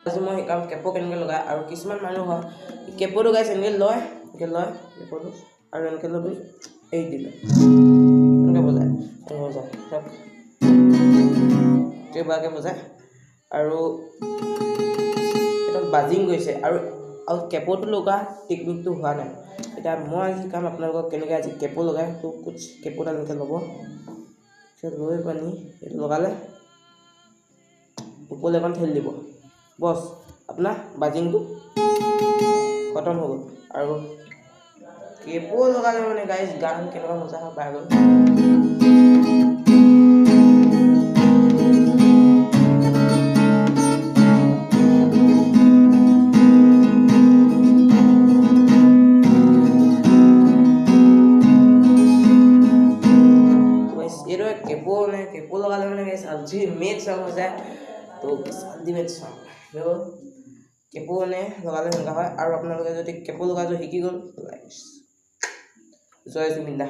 আজি মই শিকাম কেপো কেনেকৈ লগায় আৰু কিছুমান মানুহ হয় কেপোটো গাইছ এনেকৈ লয় কেপোটো আৰু এনেকৈ লৈ এৰি দিলে এনেকৈ বজায় কেইবাকৈ বজায় আৰু এটা বাজিং গৈছে আৰু কেপোটো লগা টেকনিকটো হোৱা নাই এতিয়া মই আজি শিকাম আপোনালোকক কেনেকৈ আজি কেপো লগায় তো কুছ কেপোটা এনেকৈ ল'ব লৈ পানি এইটো লগালে ওপৰলৈ এখন ঠেলি দিব বছ আপোনাৰ বাজিংটো খতম হৈ গ'ল আৰু কেপো লগালে মানে গাইজ গান কেনেকুৱা মজা হয় পাই গ'ল এইটো কেপো লগালে মানে আল্টিমেট সং হৈ যায় তো আল্টিমেট সং কেপো মানে লগালে সেনেকুৱা হয় আৰু আপোনালোকে যদি কেপো লগাটো শিকি গ'ল জয় জুবিন দা